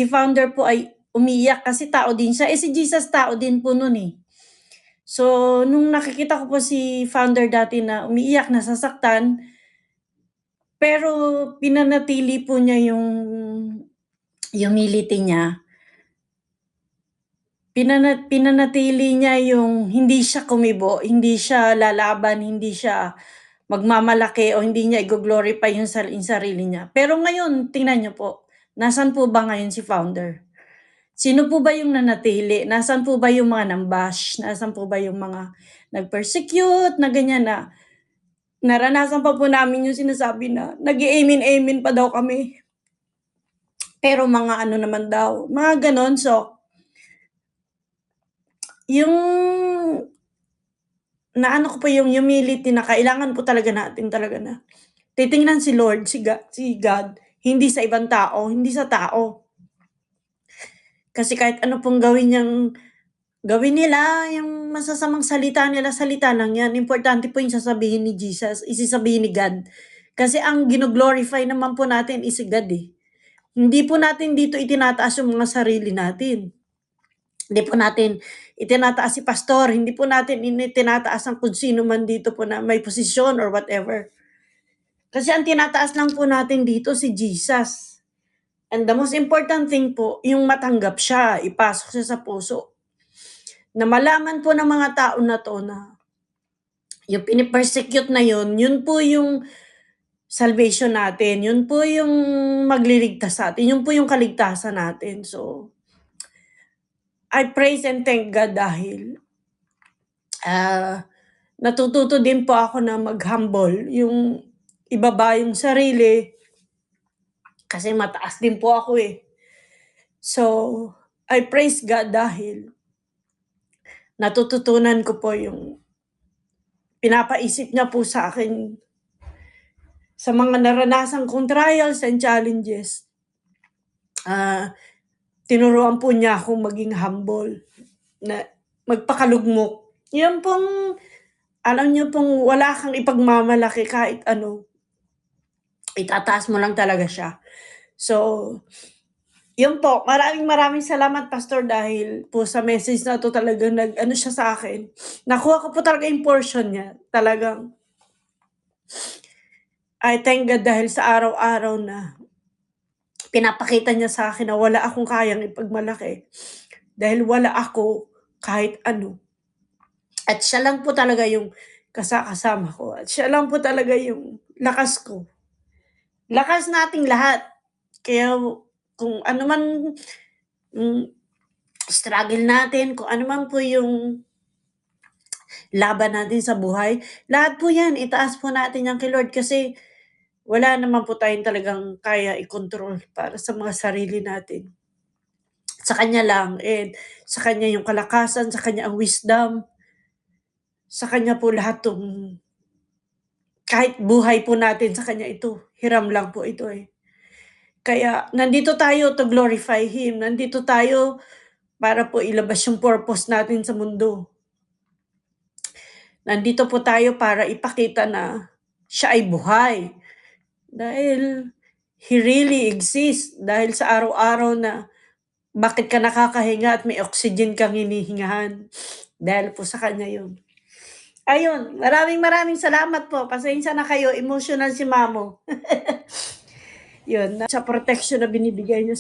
Si founder po ay umiiyak kasi tao din siya, si Jesus tao din po nun, eh. So, nung nakikita ko po si founder dati na umiiyak, nasasaktan, pero pinanatili po niya yung humility niya. Pinanatili niya yung hindi siya kumibo, hindi siya lalaban, hindi siya magmamalaki o hindi niya i-glorify yung sarili niya. Pero ngayon, tingnan niyo po, nasaan po ba ngayon si founder? Sino po ba yung nanatili? Nasaan po ba yung mga nambash? Nasaan po ba yung mga nag-persecute na ganyan na naranasan pa po namin yung sinasabi na nag-i-amen-amen pa daw kami. Pero mga ano naman daw, mga ganon. So, yung naano ko po yung humility na kailangan po talaga natin talaga na titingnan si Lord, si God, hindi sa ibang tao, hindi sa tao. Kasi kahit ano pong gawin nila, yung masasamang salita nila, salita lang yan. Importante po yung sasabihin ni Jesus, isasabihin ni God. Kasi ang gino-glorify naman po natin is si God, eh. Hindi po natin dito itinataas yung mga sarili natin. Hindi po natin itinataas si pastor, hindi po natin itinataas ang kung sino man dito po na may posisyon or whatever. Kasi ang tinataas lang po natin dito si Jesus. And the most important thing po, yung matanggap siya, ipasok siya sa puso. Na malaman po ng mga tao na to na yung pinipersecute na yun po yung salvation natin, yun po yung magliligtas sa atin, yun po yung kaligtasan natin. So, I praise and thank God dahil natututo din po ako na mag-humble, yung ibaba yung sarili, kasi mataas din po ako, eh. So, I praise God dahil natututunan ko po yung pinapaisip niya po sa akin sa mga naranasan kong trials and challenges. Tinuruan po niya akong maging humble, na magpakalugmok. Yan pong, alam niyo pong wala kang ipagmamalaki kahit ano, itataas mo lang talaga siya. So, yun po, maraming salamat Pastor dahil po sa message na to talagang nag-ano siya sa akin. Nakuha ko po talaga yung portion niya. Talagang, I thank God dahil sa araw-araw na pinapakita niya sa akin na wala akong kayang ipagmalaki. Dahil wala ako kahit ano. At siya lang po talaga yung kasama ko. At siya lang po talaga yung lakas ko. Lakas nating lahat. Kaya kung ano man struggle natin, kung ano man po yung laban natin sa buhay, lahat po yan, itaas po natin yan kay Lord kasi wala naman po tayong talagang kaya i-control para sa mga sarili natin. Sa Kanya lang, and sa Kanya yung kalakasan, sa Kanya ang wisdom, sa Kanya po lahat tong kahit buhay po natin sa Kanya ito, hiram lang po ito, eh. Kaya nandito tayo to glorify Him, nandito tayo para po ilabas yung purpose natin sa mundo. Nandito po tayo para ipakita na siya ay buhay. Dahil He really exists. Dahil sa araw-araw na bakit ka nakakahinga at may oxygen kang hinihingahan. Dahil po sa Kanya yun. Ayun, maraming salamat po. Pasensya na kayo, emotional si Mamo. Yun, sa protection na binibigay niya